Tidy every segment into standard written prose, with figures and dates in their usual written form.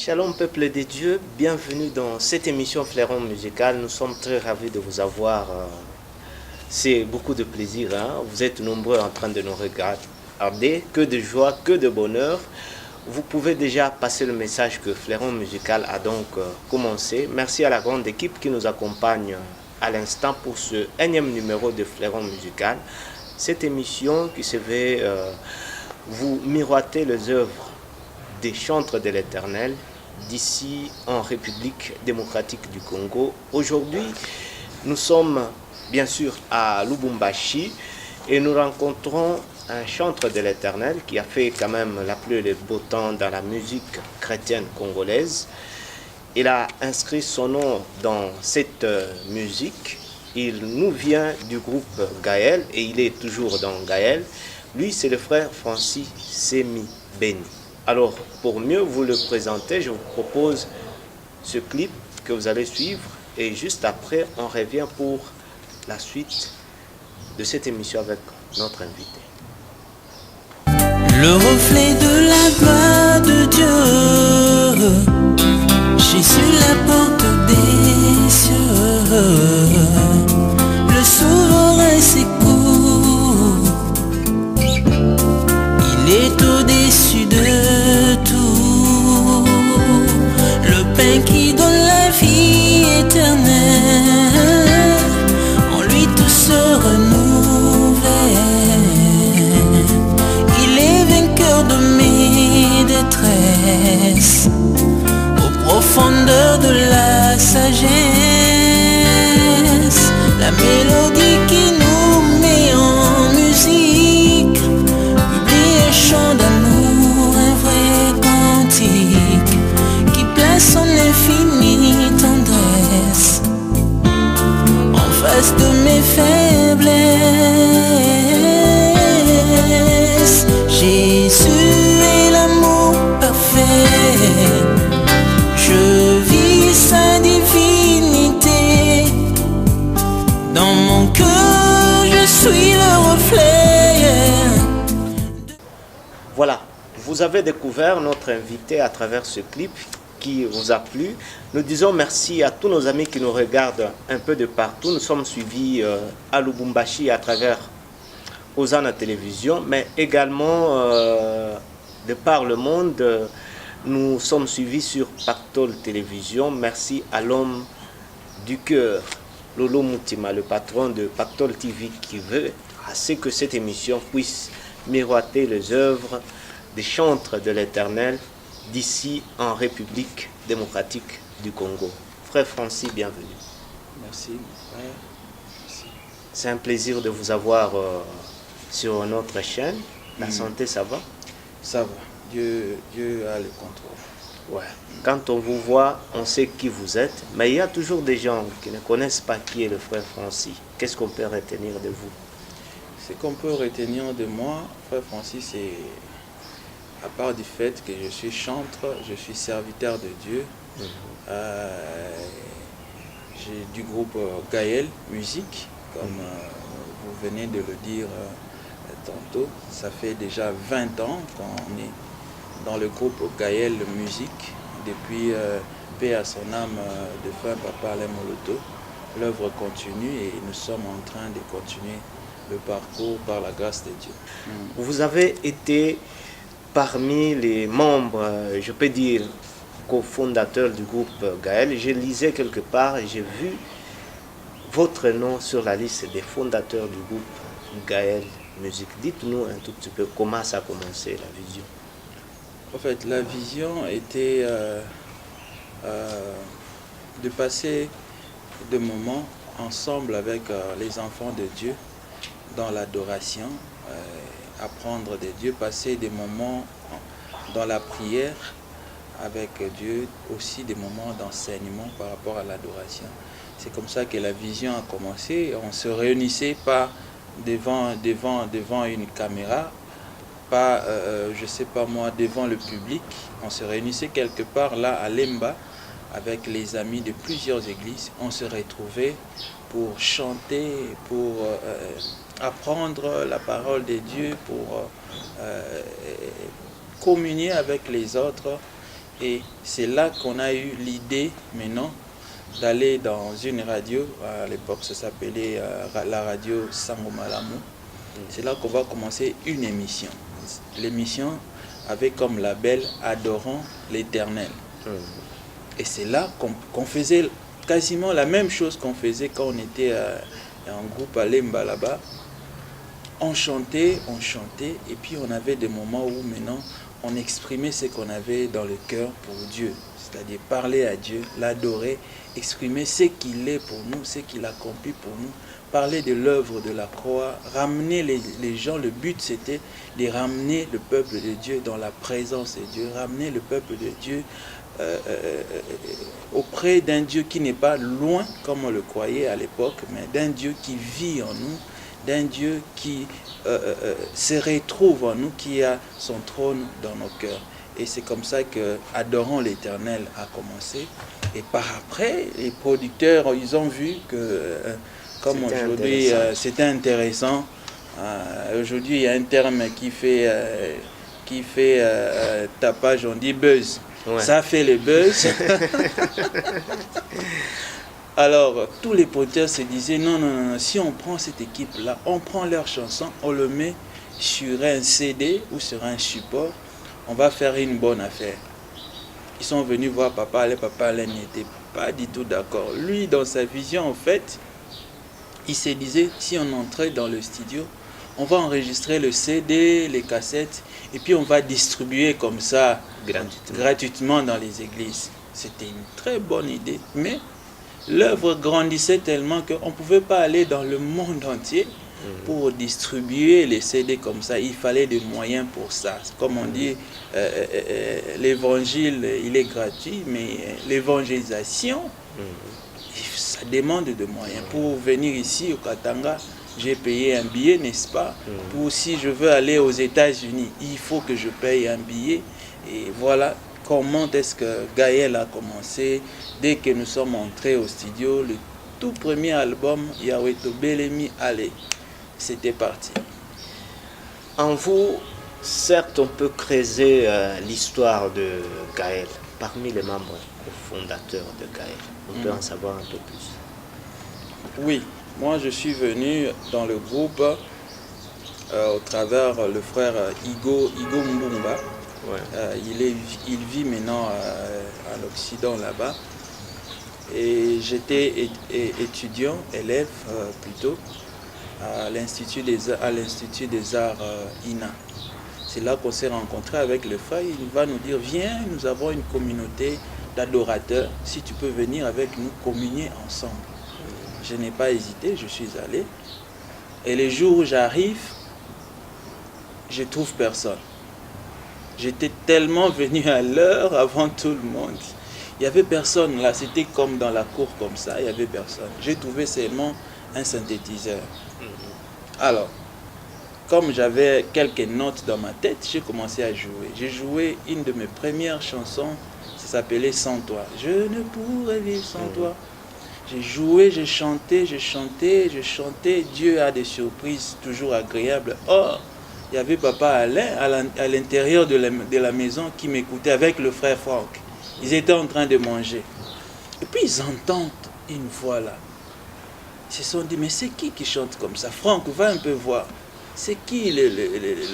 Shalom peuple de Dieu, bienvenue dans cette émission Fleuron Musical. Nous sommes très ravis de vous avoir. C'est beaucoup de plaisir. Vous êtes nombreux en train de nous regarder. Que de joie, que de bonheur. Vous pouvez déjà passer le message que Fleuron Musical a donc commencé. Merci à la grande équipe qui nous accompagne à l'instant pour ce énième numéro de Fleuron Musical. Cette émission qui se veut vous miroiter les œuvres des chantres de l'Éternel d'ici en République démocratique du Congo. Aujourd'hui, nous sommes bien sûr à Lubumbashi et nous rencontrons un chantre de l'Éternel qui a fait quand même la pluie et le beau temps dans la musique chrétienne congolaise. Il a inscrit son nom dans cette musique. Il nous vient du groupe Gaël et il est toujours dans Gaël. Lui, c'est le frère Francis Semi Beni. Alors, pour mieux vous le présenter, je vous propose ce clip que vous allez suivre et juste après, on revient pour la suite de cette émission avec notre invité. Le reflet de la gloire de Dieu, Jésus la porte des cieux, le souverain s'écoule, il est au-dessus de tout, le pain qui donne la vie éternelle, en lui tout se renouvelle. Il est vainqueur de mes détresses, aux profondeurs de la sagesse, la mélodie qui nous met en musique, publie un chant d'amour, un vrai cantique, qui place son infinie tendresse en face de mes faiblesses. Jésus est l'amour parfait, je vis sa divinité, dans mon cœur je suis le reflet. Voilà, vous avez découvert notre invité à travers ce clip qui vous a plu. Nous disons merci à tous nos amis qui nous regardent un peu de partout. Nous sommes suivis à Lubumbashi à travers Hosanna Télévision, mais également de par le monde. Nous sommes suivis sur Pactole Télévision. Merci à l'homme du cœur, Lolo Moutima, le patron de Pactole TV, qui veut à ce que cette émission puisse miroiter les œuvres des chantres de l'Éternel d'ici en République démocratique du Congo. Frère Francis, bienvenue. Merci, frère. Merci. C'est un plaisir de vous avoir sur notre chaîne. La santé, ça va? Ça va. Dieu a le contrôle. Ouais. Quand on vous voit, on sait qui vous êtes, mais il y a toujours des gens qui ne connaissent pas qui est le frère Francis. Qu'est-ce qu'on peut retenir de vous? Ce qu'on peut retenir de moi, frère Francis, c'est à part du fait que je suis chantre, je suis serviteur de Dieu. J'ai du groupe Gaël Musique, comme vous venez de le dire tantôt. Ça fait déjà 20 ans qu'on est dans le groupe Gaël Musique, depuis paix à son âme de fin Papa Alain Moloto. L'œuvre continue et nous sommes en train de continuer le parcours par la grâce de Dieu. Vous avez été parmi les membres, je peux dire, cofondateurs du groupe Gaël. Je lisais quelque part et j'ai vu votre nom sur la liste des fondateurs du groupe Gaël Musique. Dites-nous un tout petit peu comment ça a commencé, la vision. En fait, la vision était de passer des moments ensemble avec les enfants de Dieu dans l'adoration, apprendre de Dieu, passer des moments dans la prière avec Dieu, aussi des moments d'enseignement par rapport à l'adoration. C'est comme ça que la vision a commencé. On se réunissait pas devant une caméra, pas, je sais pas moi, devant le public. On se réunissait quelque part là à Lemba avec les amis de plusieurs églises. On se retrouvait pour chanter, pour apprendre la parole de Dieu, pour communier avec les autres Et c'est là qu'on a eu l'idée maintenant d'aller dans une radio. À l'époque, ça s'appelait la radio Sango Malamu. C'est là qu'on va commencer une émission. L'émission avait comme label Adorons l'Éternel. Et c'est là qu'on faisait quasiment la même chose qu'on faisait quand on était en groupe à Lemba là-bas. On chantait, et puis on avait des moments où maintenant on exprimait ce qu'on avait dans le cœur pour Dieu. C'est-à-dire parler à Dieu, l'adorer, exprimer ce qu'il est pour nous, ce qu'il accomplit pour nous, parler de l'œuvre de la croix, ramener les gens. Le but c'était de ramener le peuple de Dieu dans la présence de Dieu, ramener le peuple de Dieu auprès d'un Dieu qui n'est pas loin comme on le croyait à l'époque, mais d'un Dieu qui vit en nous, d'un Dieu qui se retrouve en nous, qui a son trône dans nos cœurs. Et c'est comme ça que Adorons l'Éternel a commencé. Et par après, les producteurs, ils ont vu que, comme aujourd'hui, c'était intéressant. Aujourd'hui, il y a un terme qui fait tapage, on dit buzz. Ouais. Ça fait le buzz. Alors, tous les producteurs se disaient, non, si on prend cette équipe-là, on prend leurs chansons, on le met sur un CD ou sur un support, on va faire une bonne affaire. Ils sont venus voir Papa Alain n'était pas du tout d'accord. Lui, dans sa vision, en fait, il se disait, si on entrait dans le studio, on va enregistrer le CD, les cassettes, et puis on va distribuer comme ça, gratuitement dans les églises. C'était une très bonne idée, mais l'œuvre grandissait tellement qu'on ne pouvait pas aller dans le monde entier pour distribuer les CD comme ça. Il fallait des moyens pour ça. Comme on dit, l'évangile, il est gratuit, mais l'évangélisation, ça demande de moyens. Pour venir ici au Katanga, j'ai payé un billet, n'est-ce pas? Pour si je veux aller aux États-Unis, il faut que je paye un billet. Et voilà comment est-ce que Gaël a commencé. Dès que nous sommes entrés au studio, le tout premier album, Yahweh Tobelemi Allez, c'était parti. En vous, certes, on peut creuser l'histoire de Gaël parmi les membres fondateurs de Gaël. On peut en savoir un peu plus. Oui, moi je suis venu dans le groupe au travers le frère Igo Mbumba. Ouais. Il vit maintenant à l'Occident là-bas. Et j'étais étudiant, élève plutôt, à l'Institut des Arts INA. C'est là qu'on s'est rencontré avec le frère. Il va nous dire, viens, nous avons une communauté d'adorateurs. Si tu peux venir avec nous, communier ensemble. Je n'ai pas hésité, je suis allé. Et les jours où j'arrive, je ne trouve personne. J'étais tellement venu à l'heure avant tout le monde. Il n'y avait personne là, c'était comme dans la cour comme ça, il n'y avait personne. J'ai trouvé seulement un synthétiseur. Alors, comme j'avais quelques notes dans ma tête, j'ai commencé à jouer. J'ai joué une de mes premières chansons, ça s'appelait Sans toi. Je ne pourrais vivre sans toi. J'ai joué, j'ai chanté. Dieu a des surprises toujours agréables. Or, il y avait Papa Alain à l'intérieur de la maison qui m'écoutait avec le frère Franck. Ils étaient en train de manger. Et puis ils entendent une voix là. Ils se sont dit, mais c'est qui chante comme ça? Franck, va un peu voir. C'est qui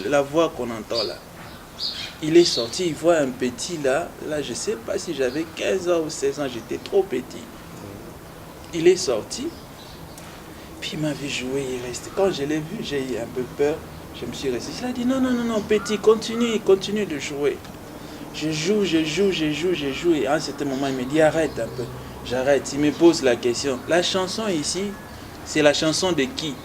la voix qu'on entend là? Il est sorti, il voit un petit là. Là, je ne sais pas si j'avais 15 ans ou 16 ans, j'étais trop petit. Il est sorti. Puis il m'a vu jouer, il restait. Quand je l'ai vu, j'ai eu un peu peur. Je me suis resté. Il a dit, non, petit, continue de jouer. Je joue. Et à un certain moment, il me dit, arrête un peu. J'arrête. Il me pose la question. La chanson ici, c'est la chanson de qui?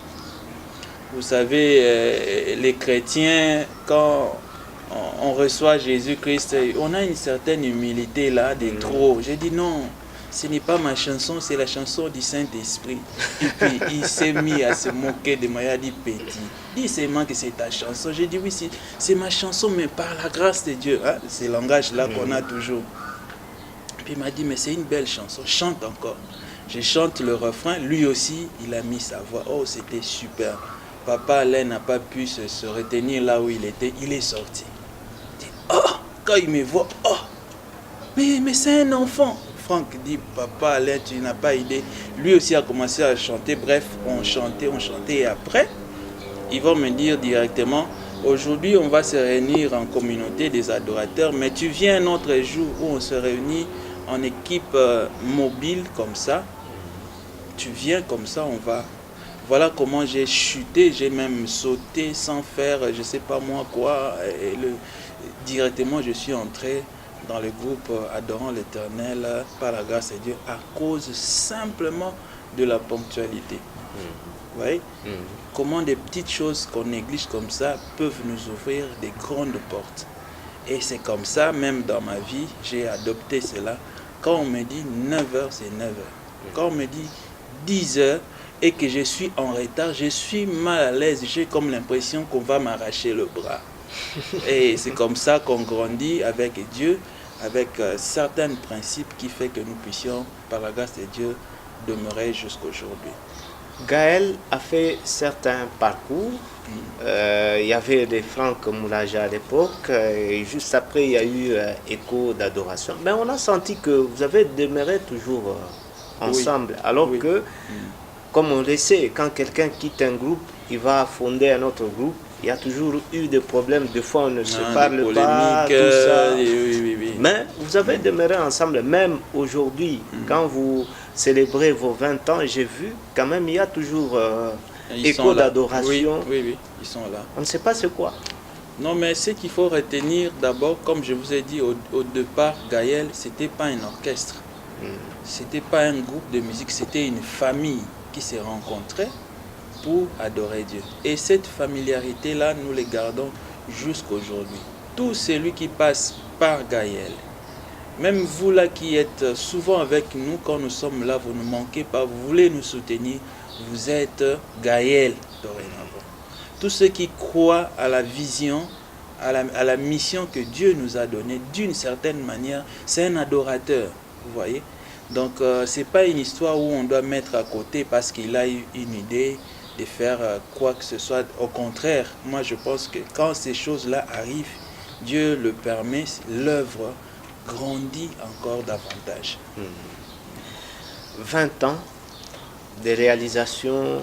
Vous savez, les chrétiens, quand on reçoit Jésus-Christ, on a une certaine humilité là, de trop. J'ai dit non, ce n'est pas ma chanson, c'est la chanson du Saint-Esprit. Et puis il s'est mis à se moquer de moi, il a dit petit. Dis seulement que c'est ta chanson. J'ai dit oui, c'est ma chanson, mais par la grâce de Dieu. Hein? C'est le langage là qu'on a toujours. Puis il m'a dit, mais c'est une belle chanson, chante encore. Je chante le refrain, lui aussi, il a mis sa voix. Oh, c'était super. Papa Alain n'a pas pu se retenir là où il était, il est sorti. Il dit, oh, quand il me voit, oh, mais c'est un enfant. Franck dit, papa Alain, tu n'as pas idée. Lui aussi a commencé à chanter. Bref, on chantait. Et après, ils vont me dire directement, aujourd'hui, on va se réunir en communauté des adorateurs, mais tu viens un autre jour où on se réunit en équipe mobile comme ça. Tu viens comme ça, on va. Voilà comment j'ai chuté, j'ai même sauté sans faire je ne sais pas moi quoi. Et directement, je suis entré dans le groupe Adorant l'Éternel par la grâce de Dieu à cause simplement de la ponctualité. Vous voyez comment des petites choses qu'on néglige comme ça peuvent nous ouvrir des grandes portes. Et c'est comme ça, même dans ma vie, j'ai adopté cela. Quand on me dit 9h, c'est 9h. Quand on me dit 10h et que je suis en retard, je suis mal à l'aise. J'ai comme l'impression qu'on va m'arracher le bras. Et c'est comme ça qu'on grandit avec Dieu, avec certains principes qui font que nous puissions, par la grâce de Dieu, demeurer jusqu'aujourd'hui. Gaël a fait certains parcours. Il y avait des Franck Moulaja à l'époque. Et juste après, il y a eu Écho d'adoration. Mais on a senti que vous avez demeuré toujours ensemble. Oui. Alors que, comme on le sait, quand quelqu'un quitte un groupe, il va fonder un autre groupe. Il y a toujours eu des problèmes. Des fois, on ne se parle pas, tout ça. Oui. Mais vous avez demeuré ensemble, même aujourd'hui. Quand vous célébrez vos 20 ans, j'ai vu, quand même, il y a toujours Écho d'adoration. Oui, ils sont là. On ne sait pas c'est quoi. Non, mais ce qu'il faut retenir d'abord, comme je vous ai dit au départ, Gaël, ce n'était pas un orchestre. Ce n'était pas un groupe de musique, c'était une famille qui s'est rencontrée pour adorer Dieu. Et cette familiarité-là, nous les gardons jusqu'aujourd'hui. Tout celui qui passe par Gaël, même vous là qui êtes souvent avec nous, quand nous sommes là, vous ne manquez pas, vous voulez nous soutenir, vous êtes Gaël dorénavant. Tous ceux qui croient à la vision, à la mission que Dieu nous a donnée, d'une certaine manière, c'est un adorateur, vous voyez. Donc, ce n'est pas une histoire où on doit mettre à côté parce qu'il a eu une idée de faire quoi que ce soit. Au contraire, moi je pense que quand ces choses-là arrivent, Dieu le permet, l'œuvre grandit encore davantage. 20 ans de réalisation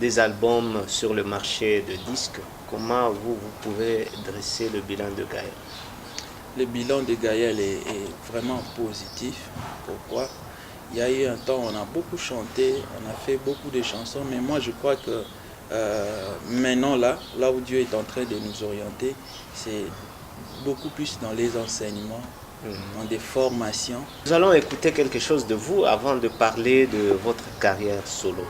des albums sur le marché de disques. Comment vous pouvez dresser le bilan de Gaël? Le bilan de Gaël est vraiment positif. Pourquoi? Il y a eu un temps, on a beaucoup chanté, on a fait beaucoup de chansons, mais moi je crois que maintenant là où Dieu est en train de nous orienter, c'est beaucoup plus dans les enseignements, dans des formations. Nous allons écouter quelque chose de vous avant de parler de votre carrière solo.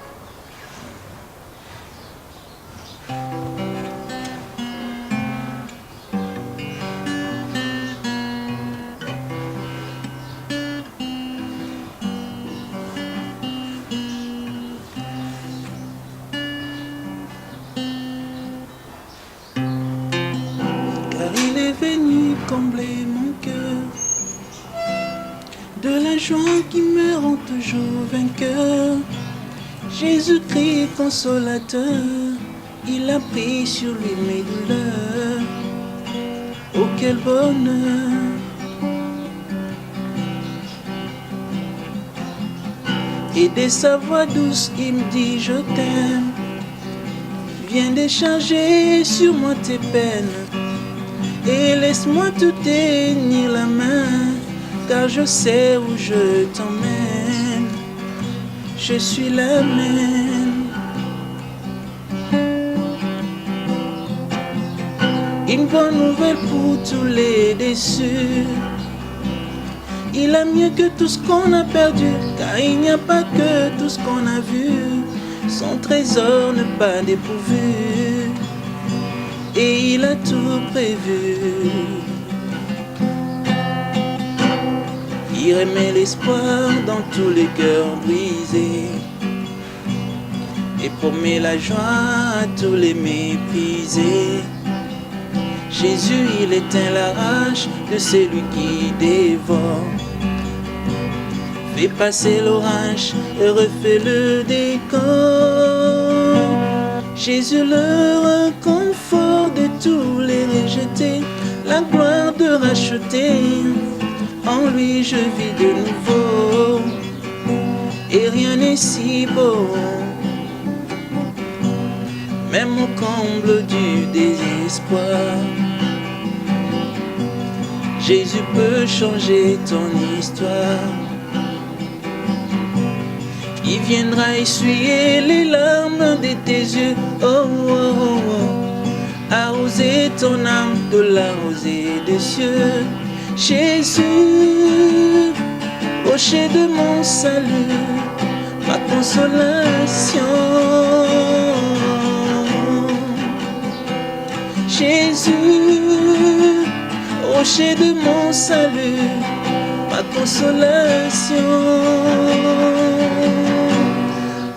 Combler mon cœur de la joie qui me rend toujours vainqueur. Jésus-Christ consolateur, il a pris sur lui mes douleurs. Oh quel bonheur! Et de sa voix douce, il me dit je t'aime. Viens décharger sur moi tes peines. Et laisse-moi te tenir la main, car je sais où je t'emmène. Je suis la même. Une bonne nouvelle pour tous les déçus. Il a mieux que tout ce qu'on a perdu, car il n'y a pas que tout ce qu'on a vu. Son trésor n'est pas dépourvu. Et il a tout prévu. Il remet l'espoir dans tous les cœurs brisés et promet la joie à tous les méprisés. Jésus, il éteint la rage de celui qui dévore, fait passer l'orage et refait le décor. Jésus, le réconfort de tous les rejetés, la gloire de racheter En lui je vis de nouveau, et rien n'est si beau. Même au comble du désespoir, Jésus peut changer ton histoire. Il viendra essuyer les larmes de tes yeux, oh, oh, oh, oh. Arroser ton âme de la rosée des cieux. Jésus, rocher de mon salut, ma consolation. Jésus, rocher de mon salut, ma consolation.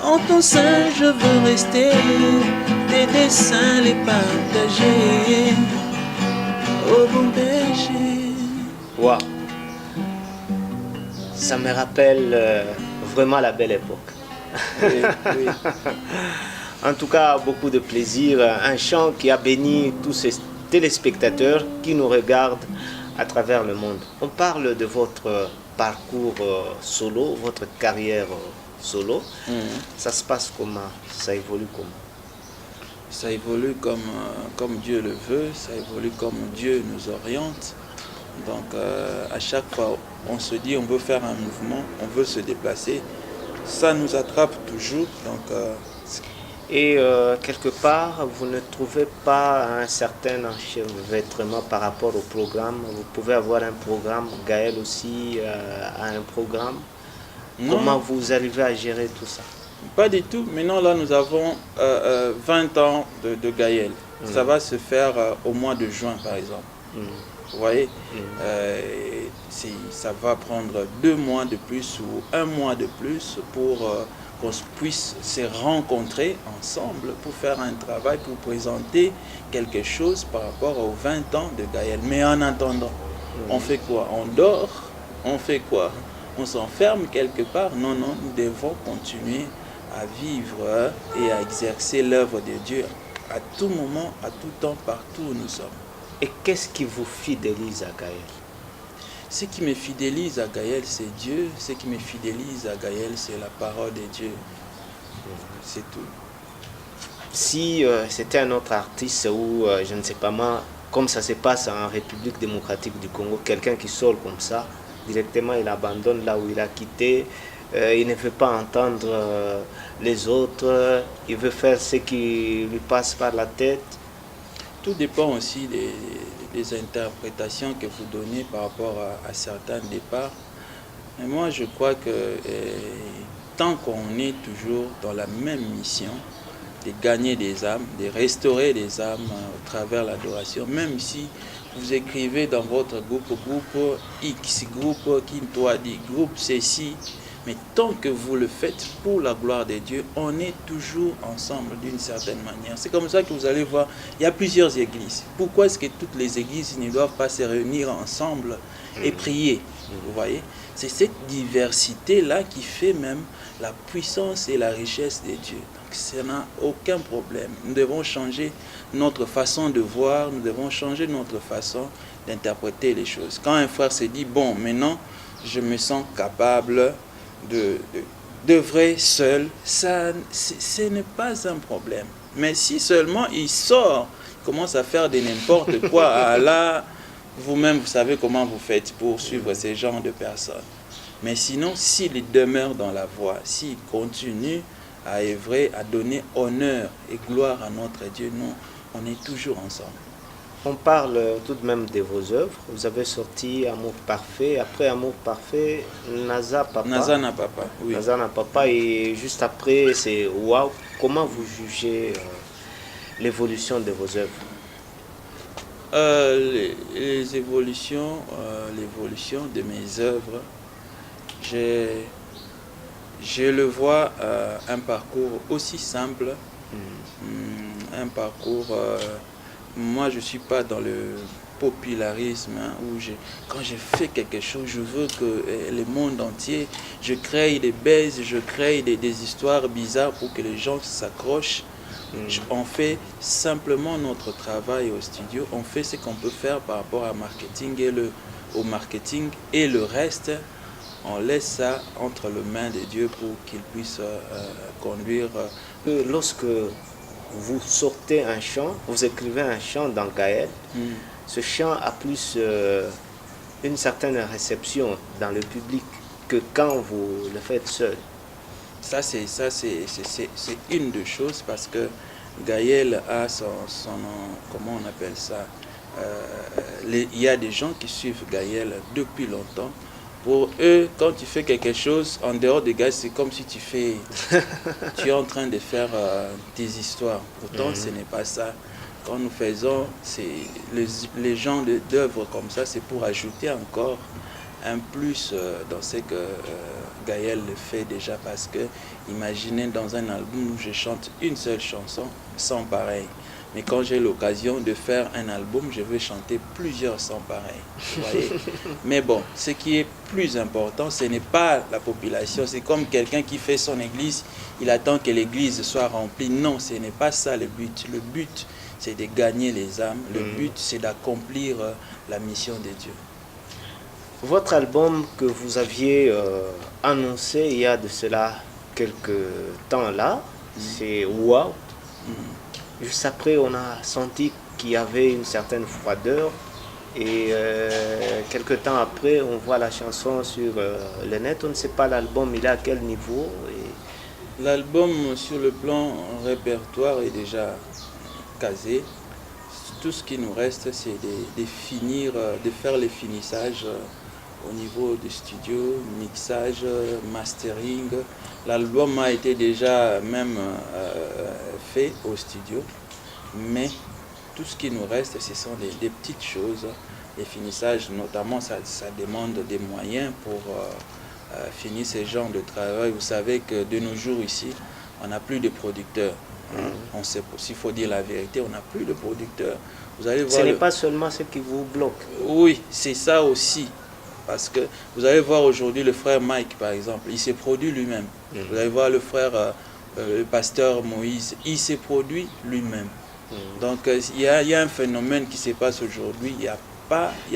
En ton sein je veux rester, tes desseins les partager, ô bon berger. Wow. Ça me rappelle vraiment la belle époque. Oui, oui. En tout cas, beaucoup de plaisir. Un chant qui a béni tous ces téléspectateurs qui nous regardent à travers le monde. On parle de votre parcours solo, votre carrière solo. Ça se passe comment? Ça évolue comment? Ça évolue comme Dieu le veut, ça évolue comme Dieu nous oriente. Donc à chaque fois, on se dit on veut faire un mouvement, on veut se déplacer. Ça nous attrape toujours. Donc, Et quelque part, vous ne trouvez pas un certain enchevêtrement par rapport au programme? Vous pouvez avoir un programme, Gaël aussi a un programme. non, Comment vous arrivez à gérer tout ça? pas du tout. Maintenant, là, nous avons 20 ans de Gaël. Ça va se faire au mois de juin, par exemple. Vous voyez, ça va prendre 2 mois de plus ou 1 mois de plus pour qu'on puisse se rencontrer ensemble pour faire un travail, pour présenter quelque chose par rapport aux 20 ans de Gaël. Mais en attendant, on fait quoi? On dort? On fait quoi? On s'enferme quelque part? Non, non, nous devons continuer à vivre et à exercer l'œuvre de Dieu à tout moment, à tout temps, partout où nous sommes. Et qu'est-ce qui vous fidélise à Gaël? Ce qui me fidélise à Gaël, c'est Dieu. Ce qui me fidélise à Gaël, c'est la parole de Dieu. C'est tout. Si c'était un autre artiste ou je ne sais pas moi, comme ça se passe en République démocratique du Congo, quelqu'un qui sort comme ça, directement il abandonne là où il a quitté, il ne veut pas entendre les autres, il veut faire ce qui lui passe par la tête. Tout dépend aussi des interprétations que vous donnez par rapport à certains départs. Mais moi, je crois que tant qu'on est toujours dans la même mission, de gagner des âmes, de restaurer des âmes à travers l'adoration, même si vous écrivez dans votre groupe X, groupe qui doit dire groupe ceci, mais tant que vous le faites pour la gloire de Dieu, on est toujours ensemble d'une certaine manière. C'est comme ça que vous allez voir, il y a plusieurs églises. Pourquoi est-ce que toutes les églises ne doivent pas se réunir ensemble et prier? Vous voyez? C'est cette diversité-là qui fait même la puissance et la richesse de Dieu. Donc ça n'a aucun problème. Nous devons changer notre façon de voir, nous devons changer notre façon d'interpréter les choses. Quand un frère se dit, bon, maintenant, je me sens capable d'œuvrer seul, ça, ce n'est pas un problème. Mais si seulement il sort, il commence à faire de n'importe quoi, là, vous-même, vous savez comment vous faites pour suivre ces genres de personnes. Mais sinon, s'il demeure dans la voie, s'il continue à œuvrer, à donner honneur et gloire à notre Dieu, nous, on est toujours ensemble. On parle tout de même de vos œuvres. Vous avez sorti Amour Parfait. Après Amour Parfait, Naza Papa. Naza na Papa, oui. Naza na Papa. Et juste après, c'est Waouh. Comment vous jugez l'évolution de vos œuvres? Les évolutions, l'évolution de mes œuvres, je le vois un parcours aussi simple, un parcours... moi, je ne suis pas dans le popularisme, hein, où quand je fais quelque chose, je veux que le monde entier, je crée des baises, je crée des histoires bizarres pour que les gens s'accrochent. On fait simplement notre travail au studio, on fait ce qu'on peut faire par rapport à marketing et au marketing et le reste, on laisse ça entre les mains de Dieu pour qu'il puisse conduire. Lorsque vous sortez un chant, vous écrivez un chant dans Gaël, ce chant a plus une certaine réception dans le public que quand vous le faites seul. Ça, c'est une des choses parce que Gaël a son comment on appelle ça, il y a des gens qui suivent Gaël depuis longtemps. Pour eux, quand tu fais quelque chose, en dehors de Gaël, c'est comme si tu es en train de faire des histoires. Pourtant, ce n'est pas ça. Quand nous faisons les gens d'œuvres comme ça, c'est pour ajouter encore un plus dans ce que Gaël fait déjà. Parce que, imaginez dans un album où je chante une seule chanson, sans pareil. Mais quand j'ai l'occasion de faire un album, je vais chanter plusieurs sans pareil. Vous voyez? Mais bon, ce qui est plus important, ce n'est pas la population. C'est comme quelqu'un qui fait son église, il attend que l'église soit remplie. Non, ce n'est pas ça le but. Le but, c'est de gagner les âmes. Le but, c'est d'accomplir la mission de Dieu. Votre album que vous aviez annoncé il y a de cela quelques temps là, c'est Wow. Juste après, on a senti qu'il y avait une certaine froideur et quelques temps après, on voit la chanson sur le net. On ne sait pas l'album, il est à quel niveau. L'album sur le plan répertoire est déjà casé. Tout ce qui nous reste, c'est de faire les finissages au niveau du studio, mixage, mastering. L'album a été déjà même fait au studio, mais tout ce qui nous reste, ce sont des petites choses. Les finissages, notamment, ça demande des moyens pour finir ce genre de travail. Vous savez que de nos jours ici, on n'a plus de producteurs. On sait, s'il faut dire la vérité, on n'a plus de producteurs. Vous allez voir ce n'est pas seulement ce qui vous bloque. Oui, c'est ça aussi. Parce que vous allez voir aujourd'hui le frère Mike, par exemple, il s'est produit lui-même. Vous allez voir le frère, le pasteur Moïse, il s'est produit lui-même. Donc il y a un phénomène qui se passe aujourd'hui, il n'y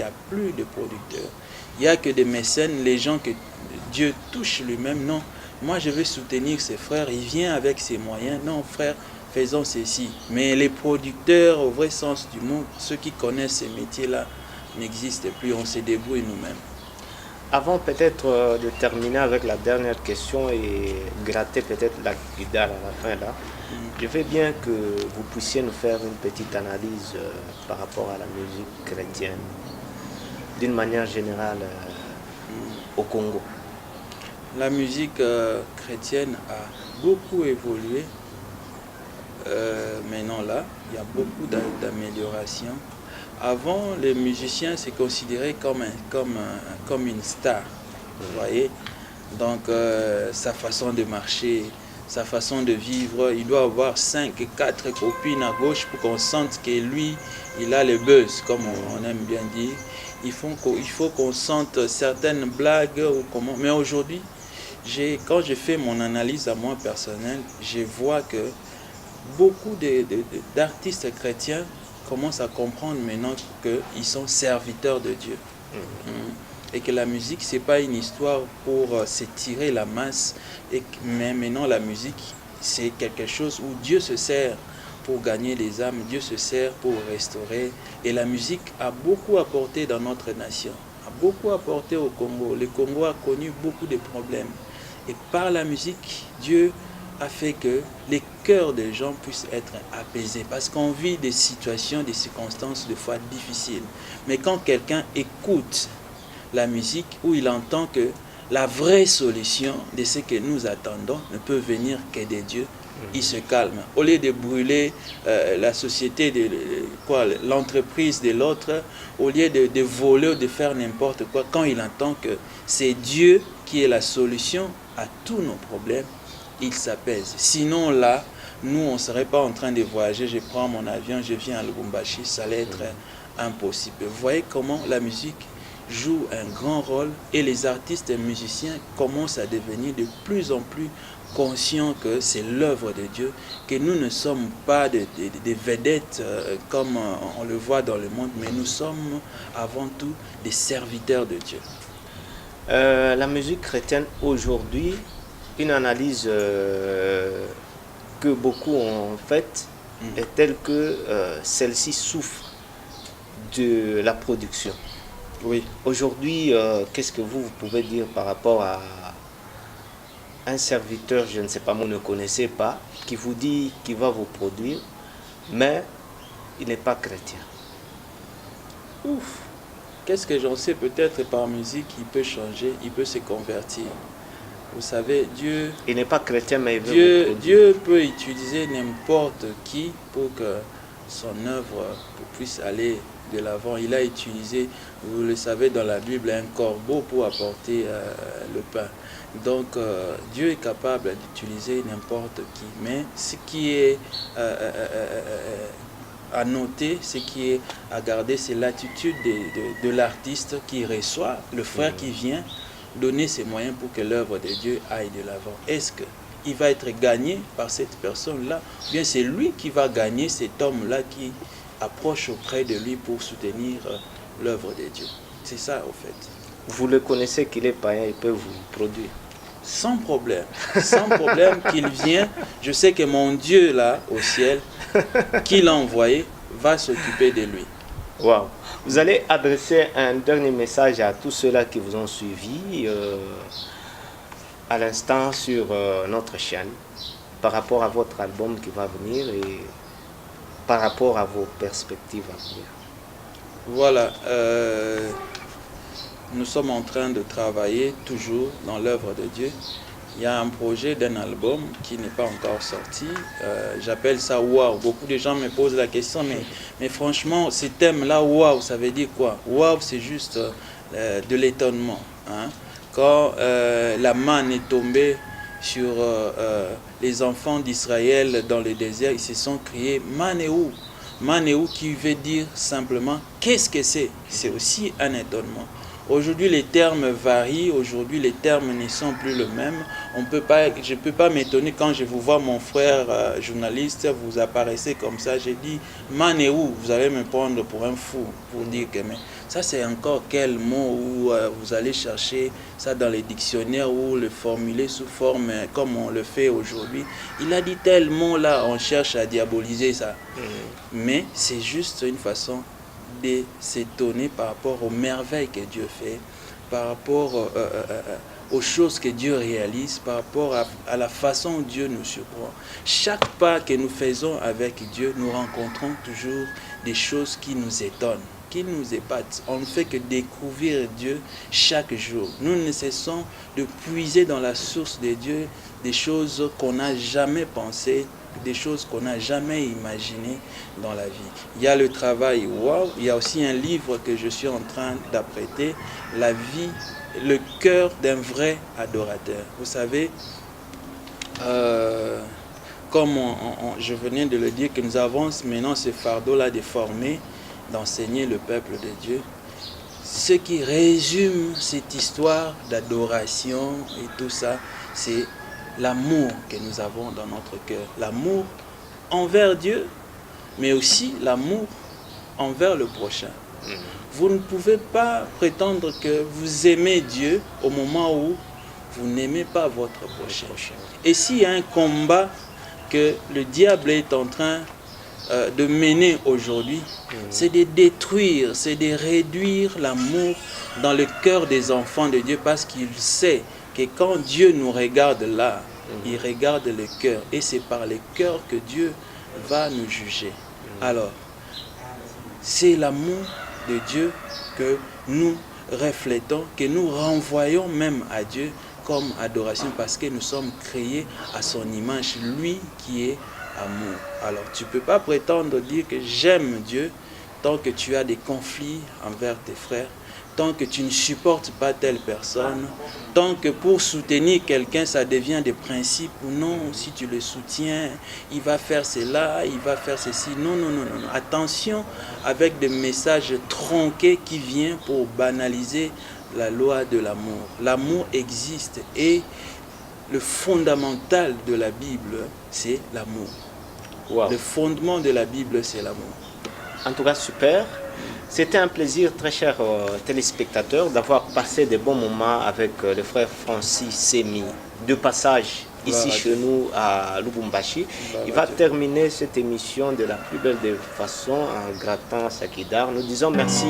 a plus de producteurs. Il n'y a que des mécènes, les gens que Dieu touche lui-même. Non, moi je vais soutenir ses frères, il vient avec ses moyens. Non, frère, faisons ceci. Mais les producteurs, au vrai sens du mot, ceux qui connaissent ces métiers-là, n'existent plus, on se débrouille nous-mêmes. Avant peut-être de terminer avec la dernière question et gratter peut-être la guitare à la fin là, je veux bien que vous puissiez nous faire une petite analyse par rapport à la musique chrétienne, d'une manière générale au Congo. La musique chrétienne a beaucoup évolué. Maintenant là, il y a beaucoup d'améliorations. Avant, les musiciens se considéraient comme une star, vous voyez. Donc, sa façon de marcher, sa façon de vivre, il doit avoir 5, 4 copines à gauche pour qu'on sente que lui, il a le buzz, comme on aime bien dire. Il faut qu'on sente certaines blagues ou comment. Mais aujourd'hui, quand je fais mon analyse à moi personnelle, je vois que beaucoup d'artistes chrétiens commencent à comprendre maintenant qu'ils sont serviteurs de Dieu. Et que la musique, ce n'est pas une histoire pour s'étirer la masse, mais maintenant la musique, c'est quelque chose où Dieu se sert pour gagner les âmes, Dieu se sert pour restaurer. Et la musique a beaucoup apporté dans notre nation, a beaucoup apporté au Congo. Le Congo a connu beaucoup de problèmes. Et par la musique, Dieu a fait que les cœurs des gens puissent être apaisés. Parce qu'on vit des situations, des circonstances de fois difficiles. Mais quand quelqu'un écoute la musique, où il entend que la vraie solution de ce que nous attendons ne peut venir que de Dieu, il se calme. Au lieu de brûler la société, l'entreprise de l'autre, au lieu de voler ou de faire n'importe quoi, quand il entend que c'est Dieu qui est la solution à tous nos problèmes, il s'apaise. Sinon là, nous on ne serait pas en train de voyager, je prends mon avion, je viens à Lubumbashi, ça allait être impossible. Vous voyez comment la musique joue un grand rôle et les artistes et musiciens commencent à devenir de plus en plus conscients que c'est l'œuvre de Dieu, que nous ne sommes pas des vedettes comme on le voit dans le monde, mais nous sommes avant tout des serviteurs de Dieu. La musique chrétienne aujourd'hui, une analyse que beaucoup ont faite est telle que celle-ci souffre de la production. Oui. Aujourd'hui, qu'est-ce que vous pouvez dire par rapport à un serviteur, je ne sais pas, vous ne connaissez pas, qui vous dit qu'il va vous produire, mais il n'est pas chrétien? Ouf! Qu'est-ce que j'en sais? Peut-être par musique, il peut changer, il peut se convertir. Vous savez, Dieu... Il n'est pas chrétien, mais il veut Dieu peut utiliser n'importe qui pour que son œuvre puisse aller de l'avant. Il a utilisé, vous le savez, dans la Bible, un corbeau pour apporter le pain. Donc, Dieu est capable d'utiliser n'importe qui. Mais ce qui est à noter, ce qui est à garder, c'est l'attitude de l'artiste qui reçoit, le frère qui vient donner ses moyens pour que l'œuvre de Dieu aille de l'avant. Est-ce qu'il va être gagné par cette personne-là? Ou bien c'est lui qui va gagner cet homme-là qui approche auprès de lui pour soutenir l'œuvre de Dieu? C'est ça, au fait. Vous le connaissez qu'il est païen, il peut vous produire. Sans problème qu'il vienne. Je sais que mon Dieu là au ciel, qui l'a envoyé, va s'occuper de lui. Wow. Vous allez adresser un dernier message à tous ceux-là qui vous ont suivi à l'instant sur notre chaîne par rapport à votre album qui va venir et par rapport à vos perspectives à venir. Voilà. Nous sommes en train de travailler toujours dans l'œuvre de Dieu. Il y a un projet d'un album qui n'est pas encore sorti. J'appelle ça Wow. Beaucoup de gens me posent la question, mais franchement, ces thèmes-là, Wow, ça veut dire quoi? Wow, c'est juste de l'étonnement. Hein? Quand la manne est tombée sur les enfants d'Israël dans le désert, ils se sont criés Manéou. Manéou qui veut dire simplement qu'est-ce que c'est? C'est aussi un étonnement. Aujourd'hui, les termes varient. Aujourd'hui, les termes ne sont plus les mêmes. Je ne peux pas m'étonner quand je vous vois, mon frère journaliste, vous apparaissez comme ça. J'ai dit, Manéou, vous allez me prendre pour un fou, pour dire que mais ça, c'est encore quel mot où vous allez chercher ça dans les dictionnaires ou le formuler sous forme comme on le fait aujourd'hui. Il a dit tel mot là, on cherche à diaboliser ça. Mais c'est juste une façon de s'étonner par rapport aux merveilles que Dieu fait, par rapport aux choses que Dieu réalise, par rapport à la façon dont Dieu nous surprend. Chaque pas que nous faisons avec Dieu, nous rencontrons toujours des choses qui nous étonnent, qui nous épatent. On ne fait que découvrir Dieu chaque jour. Nous ne cessons de puiser dans la source de Dieu des choses qu'on n'a jamais pensées, des choses qu'on n'a jamais imaginées dans la vie. Il y a le travail Wow, il y a aussi un livre que je suis en train d'apprêter, La vie, le cœur d'un vrai adorateur. Vous savez, comme je venais de le dire, que nous avons maintenant ce fardeau-là de former, d'enseigner le peuple de Dieu. Ce qui résume cette histoire d'adoration et tout ça, c'est l'amour que nous avons dans notre cœur. L'amour envers Dieu, mais aussi l'amour envers le prochain. Vous ne pouvez pas prétendre que vous aimez Dieu au moment où vous n'aimez pas votre prochain. Et s'il y a un combat que le diable est en train de mener aujourd'hui, c'est de détruire, c'est de réduire l'amour dans le cœur des enfants de Dieu, parce qu'il sait que quand Dieu nous regarde là, il regarde le cœur, et c'est par le cœur que Dieu va nous juger. Alors, c'est l'amour de Dieu que nous reflétons, que nous renvoyons même à Dieu comme adoration, parce que nous sommes créés à son image, lui qui est amour. Alors, tu ne peux pas prétendre dire que j'aime Dieu tant que tu as des conflits envers tes frères, tant que tu ne supportes pas telle personne, tant que pour soutenir quelqu'un, ça devient des principes ou non, si tu le soutiens, il va faire cela, il va faire ceci. Non, non, non, non. Attention avec des messages tronqués qui viennent pour banaliser la loi de l'amour. L'amour existe et le fondamental de la Bible, c'est l'amour. Wow. Le fondement de la Bible, c'est l'amour. En tout cas, super. C'était un plaisir, très cher téléspectateurs, d'avoir passé des bons moments avec le frère Francis Semi, de passage ici chez nous à Lubumbashi. Il va terminer cette émission de la plus belle des façons en grattant sa guitare. Nous disons merci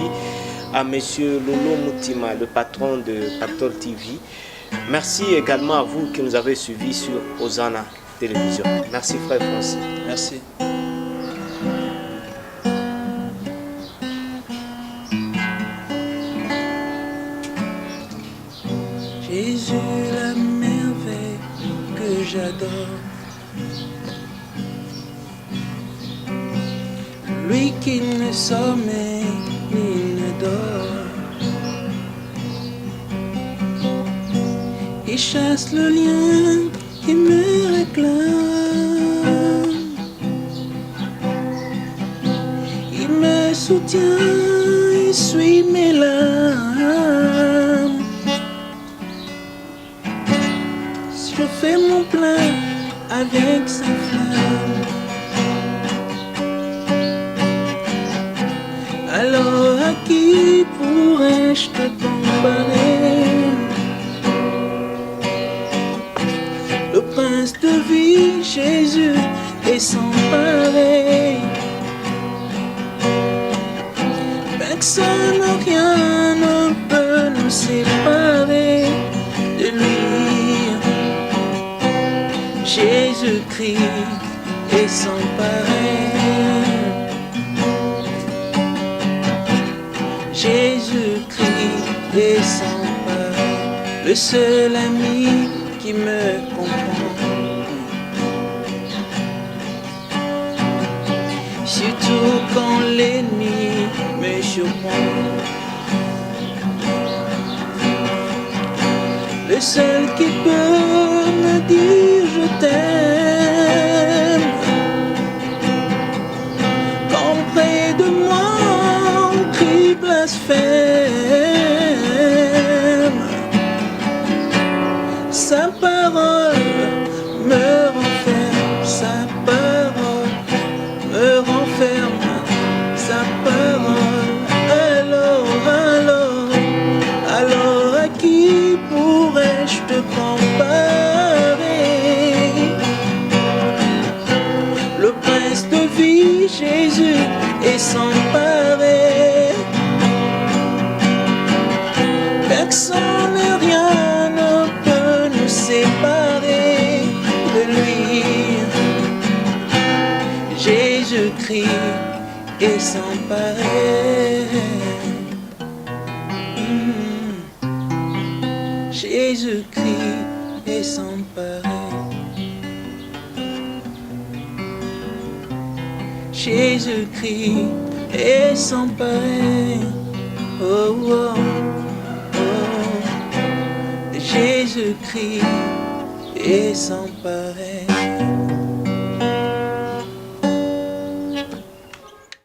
à monsieur Lolo Moutima, le patron de Pactol TV. Merci également à vous qui nous avez suivis sur Hosanna Télévision. Merci frère Francis. Merci. Jésus, la merveille que j'adore, lui qui ne sommeille ni ne dort, il chasse le lien qui me réclame, il me soutient, il suit mes larmes. Je fais mon plein avec sa flamme. Alors à qui pourrais-je te comparer? Le prince de vie, Jésus, est sans pareil. Personne, rien ne peut nous séparer de lui. Jésus-Christ est sans pareil. Jésus-Christ est sans pareil. Le seul ami qui me comprend. Surtout quand l'ennemi me surprend. Le seul qui peut me dire je t'aime. Quand près de moi on crie blasphème. Sa parole me renferme. Sa parole me renferme. Sa parole. Alors à qui pourrais-je te comparer? Le prince de vie, Jésus, est sans pareil. Personne et rien ne peut nous séparer de lui. Jésus-Christ est sans pareil. Jésus-Christ est sans pareil. Jésus-Christ est sans pareil. Oh, oh, oh. Jésus-Christ est sans pareil.